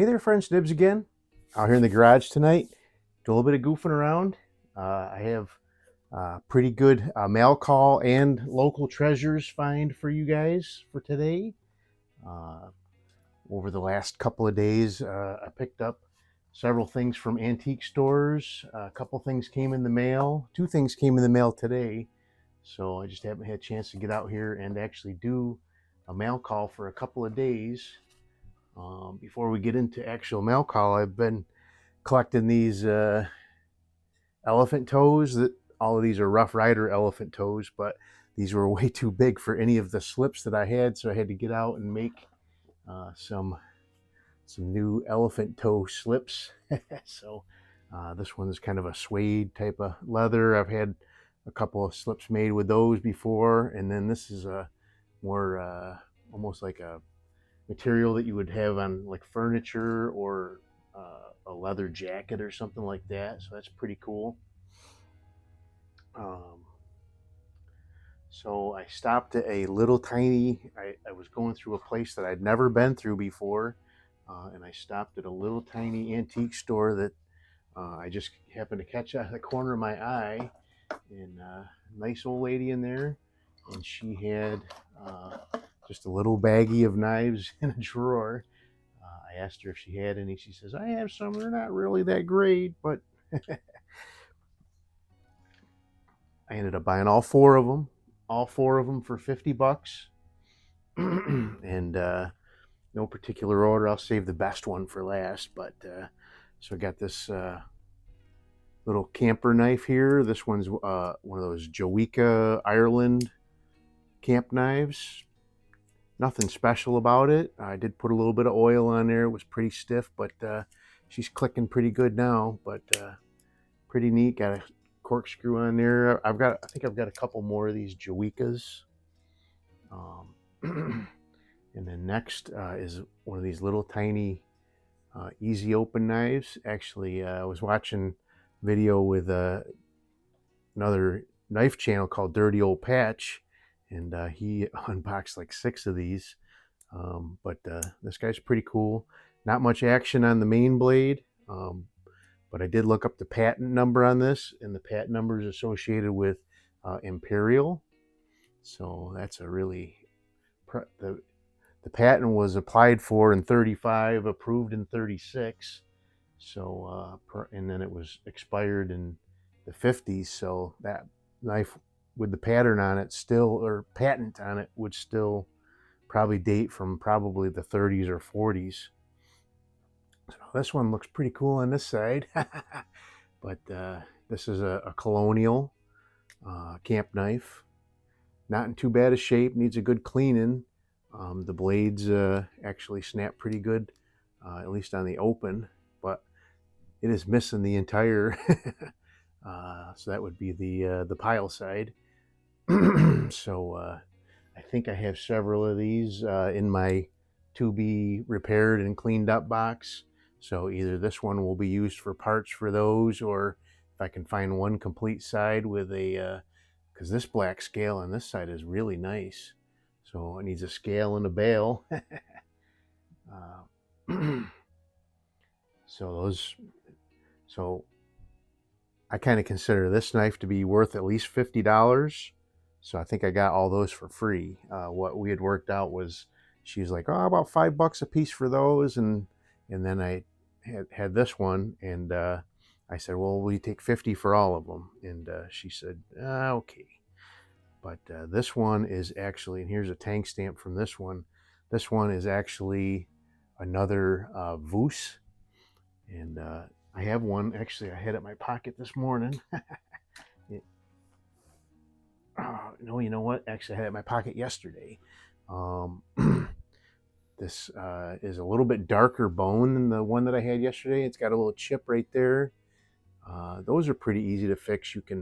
Hey there, friends. Nibs again. Out here in the garage tonight. Do a little bit of goofing around. I have pretty good mail call and local treasures find for you guys for today. Uh, Over the last couple of days, I picked up several things from antique stores. A couple things came in the mail. Two things came in the mail today. So I just haven't had a chance to get out here and actually do a mail call for a couple of days. Before we get into actual mail call, I've been collecting these elephant toes. That all of these are Rough Rider elephant toes, but these were way too big for any of the slips that I had, so I had to get out and make some new elephant toe slips. So this one is kind of a suede type of leather. I've had a couple of slips made with those before, and then this is a more almost like a material that you would have on like furniture or a leather jacket or something like that. So that's pretty cool. Um, so I stopped at a little tiny, I was going through a place that I'd never been through before. And I stopped at a little tiny antique store that I just happened to catch out of the corner of my eye. And nice old lady in there. And she had just a little baggie of knives in a drawer. I asked her if she had any. She says, I have some. They're not really that great, but I ended up buying all four of them for $50. And no particular order. I'll save the best one for last. But so I got this little camper knife here. This one's one of those Jowica Ireland camp knives. Nothing special about it. I did put a little bit of oil on there. It was pretty stiff, but she's clicking pretty good now. But pretty neat. Got a corkscrew on there. I think I've got a couple more of these Jowicas. And then next is one of these little tiny easy open knives. Actually, I was watching video with another knife channel called Dirty Old Patch, and he unboxed like 6 of these. But this guy's pretty cool. Not much action on the main blade, but I did look up the patent number on this, and the patent number is associated with Imperial. So that's a really the patent was applied for in 35, approved in 36. So and then it was expired in the 50s. So that knife with the pattern on it still, or patent on it, would still probably date from probably the 30s or 40s. So this one looks pretty cool on this side. But this is a Colonial camp knife. Not in too bad a shape, needs a good cleaning. The blades actually snap pretty good, at least on the open, but it is missing the entire so that would be the pile side. So I think I have several of these in my to be repaired and cleaned up box. So either this one will be used for parts for those, or if I can find one complete side with a, because this black scale on this side is really nice. So it needs a scale and a bail. So I kind of consider this knife to be worth at least $50. So I think I got all those for free. What we had worked out was she was like, oh, about $5 a piece for those. And then I had this one, and I said, well, will you take 50 for all of them? And she said, okay. But this one is actually, and here's a tank stamp from this one. This one is actually another Voos. And I have one, actually, I had it in my pocket this morning. No, you know what? Actually, I had it in my pocket yesterday. This is a little bit darker bone than the one that I had yesterday. It's got a little chip right there. Those are pretty easy to fix. You can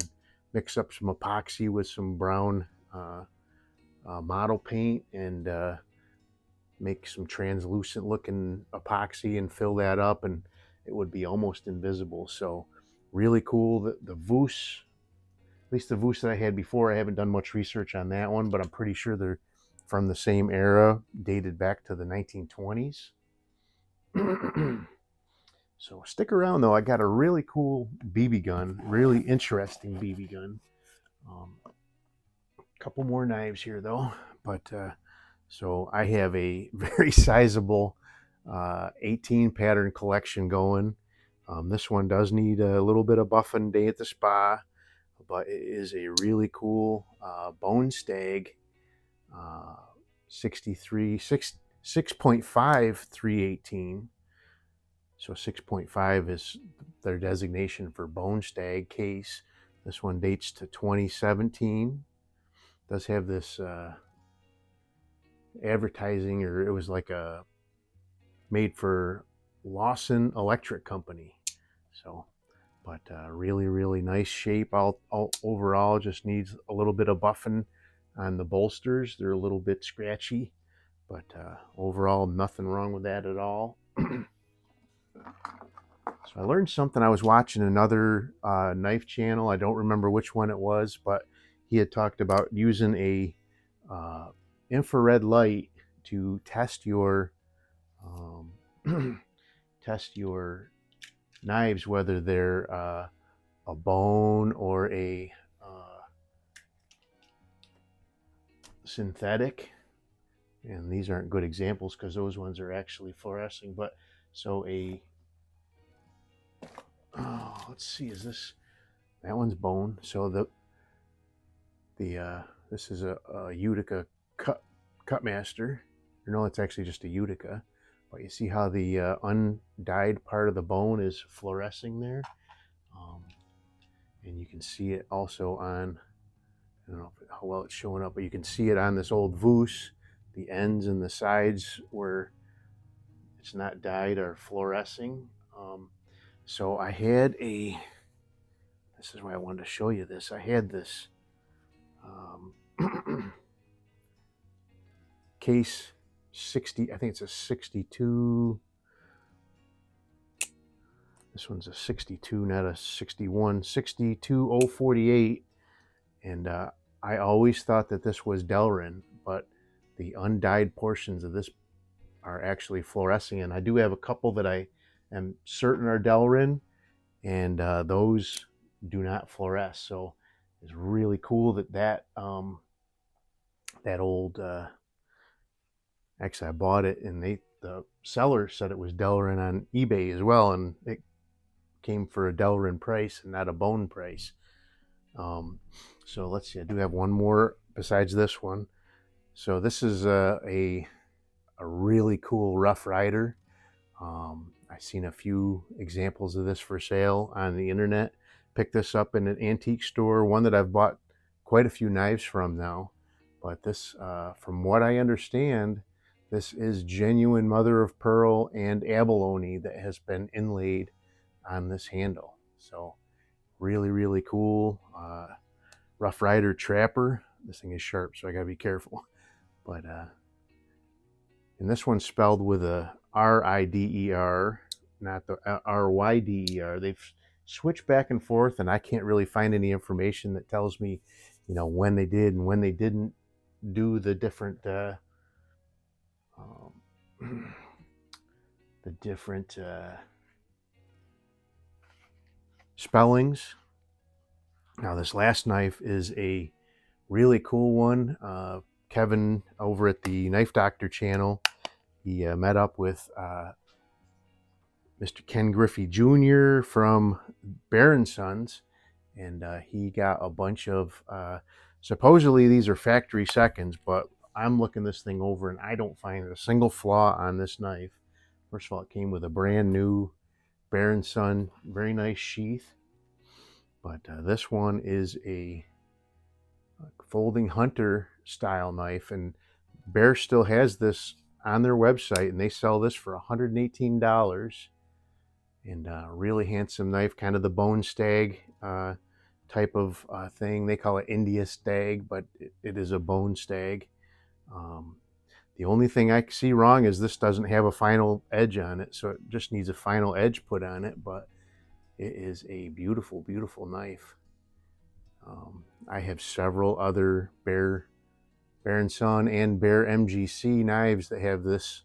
mix up some epoxy with some brown model paint and make some translucent looking epoxy and fill that up, and it would be almost invisible. So really cool. The Voos, at least the Voos that I had before, I haven't done much research on that one, but I'm pretty sure they're from the same era, dated back to the 1920s. So stick around though. I got a really cool BB gun, really interesting BB gun. A couple more knives here though, but so I have a very sizable 18 pattern collection going. This one does need a little bit of buffing day at the spa, but it is a really cool bone stag, 63, 6.5 318. So 6.5 is their designation for bone stag case. This one dates to 2017. Does have this advertising, or it was like a made for Lawson Electric Company. So, but really nice shape. All overall, just needs a little bit of buffing on the bolsters. They're a little bit scratchy, but overall, nothing wrong with that at all. So I learned something. I was watching another knife channel. I don't remember which one it was, but he had talked about using a infrared light to test your test your knives, whether they're a bone or a synthetic. And these aren't good examples because those ones are actually fluorescing. But so let's see, is this, that one's bone. So this is a Utica Cutmaster. No, it's actually just a Utica. But you see how the undyed part of the bone is fluorescing there? And you can see it also on, I don't know how well it's showing up, but you can see it on this old Voos. The ends and the sides where it's not dyed are fluorescing. So I had this is why I wanted to show you this. I had this case 60, I think it's a 62. This one's a 62, not a 61, 62048. And I always thought that this was Delrin, but the undyed portions of this are actually fluorescing. And I do have a couple that I am certain are Delrin, and those do not fluoresce. So it's really cool that that old, actually I bought it, and the seller said it was Delrin on eBay as well, and it came for a Delrin price and not a bone price. So let's see, I do have one more besides this one. So this is a really cool Rough Rider. I've seen a few examples of this for sale on the internet. Picked this up in an antique store, one that I've bought quite a few knives from now. But this, from what I understand, this is genuine mother of pearl and abalone that has been inlaid on this handle. So really cool. Rough Rider Trapper. This thing is sharp, so I gotta be careful. But and this one's spelled with a R-I-D-E-R, not the R-Y-D-E-R. They've switched back and forth, and I can't really find any information that tells me, you know, when they did and when they didn't do the different spellings. Now this last knife is a really cool one. Kevin over at the Knife Doctor channel, he met up with Mr. Ken Griffey Jr. from Bear & Sons, and he got a bunch of, supposedly these are factory seconds, but I'm looking this thing over and I don't find a single flaw on this knife. First of all, it came with a brand new Bear & Son, very nice sheath. But this one is a folding hunter style knife, and Bear still has this on their website, and they sell this for $118. And really handsome knife, kind of the bone stag type of thing. They call it India stag, but it is a bone stag. The only thing I see wrong is this doesn't have a final edge on it, so it just needs a final edge put on it, but it is a beautiful knife. I have several other Bear & Son and Bear MGC knives that have this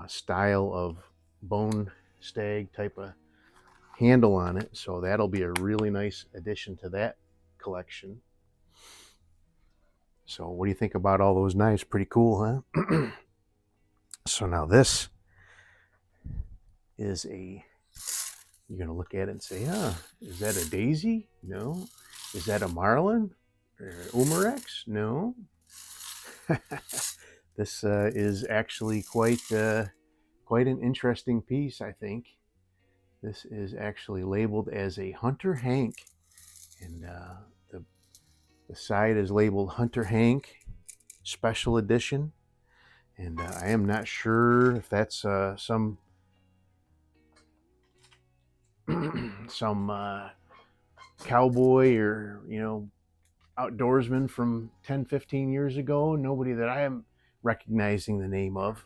style of bone stag type of handle on it. So that'll be a really nice addition to that collection. So what do you think about all those knives? Pretty cool, huh? So now this is you're going to look at it and say, is that a daisy? No. Is that a marlin? Or Umarex? No. This is actually quite an interesting piece, I think. This is actually labeled as a Hunter Hank, and the side is labeled Hunter Hank Special Edition, and I am not sure if that's some some cowboy or outdoorsman from 10-15 years ago. Nobody that I am recognizing the name of,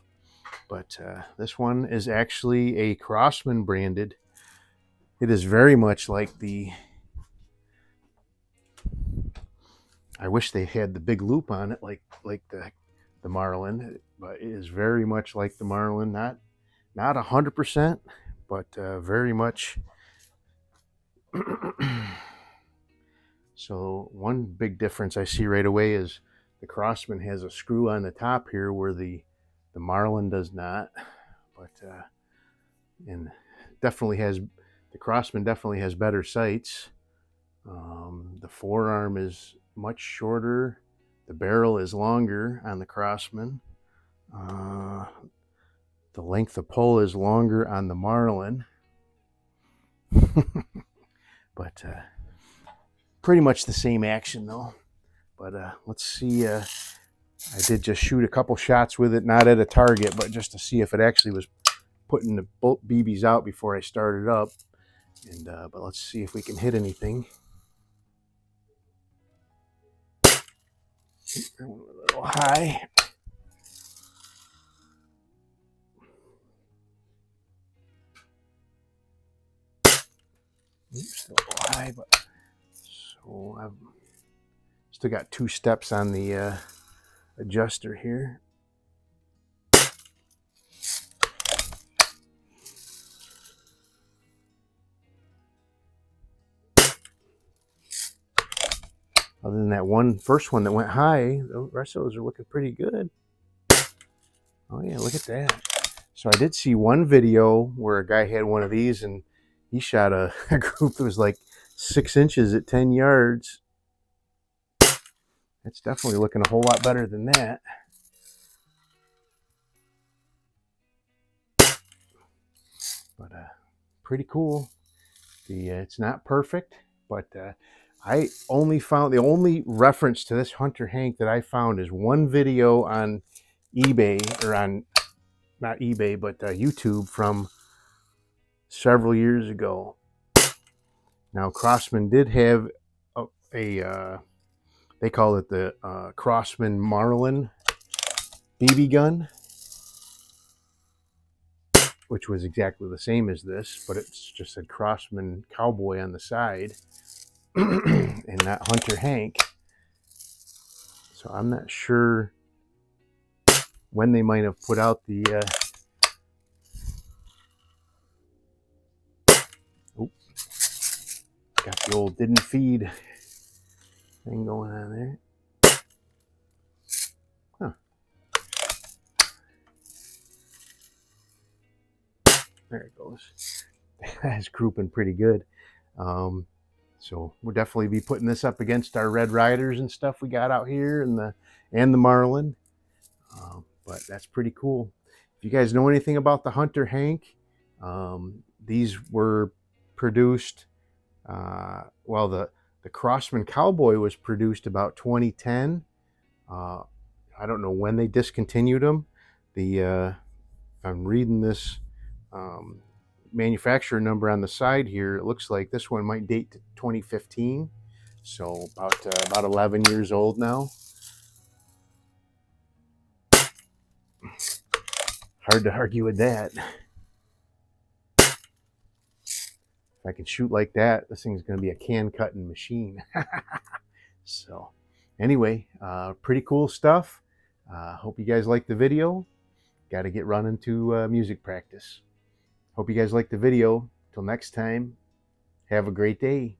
but this one is actually a Crosman branded. It is very much like I wish they had the big loop on it like the Marlin, but it is very much like the Marlin. Not 100%, but very much. So one big difference I see right away is the Crosman has a screw on the top here where the Marlin does not. But and definitely has the Crosman definitely has better sights. The forearm is much shorter. The barrel is longer on the Crosman. The length of pull is longer on the Marlin. But pretty much the same action though. But let's see. I did just shoot a couple shots with it, not at a target, but just to see if it actually was putting the BBs out before I started up. And but let's see if we can hit anything. A little high. Oops, still a little high, but so I've still got 2 steps on the adjuster here. Other than that first one that went high, the rest of those are looking pretty good. Oh yeah, look at that. So I did see one video where a guy had one of these and he shot a group that was like 6 inches at 10 yards. That's definitely looking a whole lot better than that. But pretty cool. It's not perfect, but I only found the only reference to this Hunter Hank that I found is one video on eBay, or on not eBay, but YouTube from several years ago. Now Crosman did have a they call it the Crosman Marlin BB gun, which was exactly the same as this, but it's just a Crosman Cowboy on the side and not Hunter Hank. So I'm not sure when they might have put out the got the old didn't feed thing going on there. Huh. There it goes. That's grouping pretty good. So we'll definitely be putting this up against our Red Riders and stuff we got out here, and the Marlin. But that's pretty cool. If you guys know anything about the Hunter Hank, these were produced. Well, the Crosman Cowboy was produced about 2010. I don't know when they discontinued them. I'm reading this manufacturer number on the side here. It looks like this one might date to 2015, so about 11 years old now. Hard to argue with that. If I can shoot like that, this thing's going to be a can cutting machine. So anyway, pretty cool stuff. Hope you guys like the video. Got to get running to music practice. Hope you guys liked the video. Till next time, have a great day.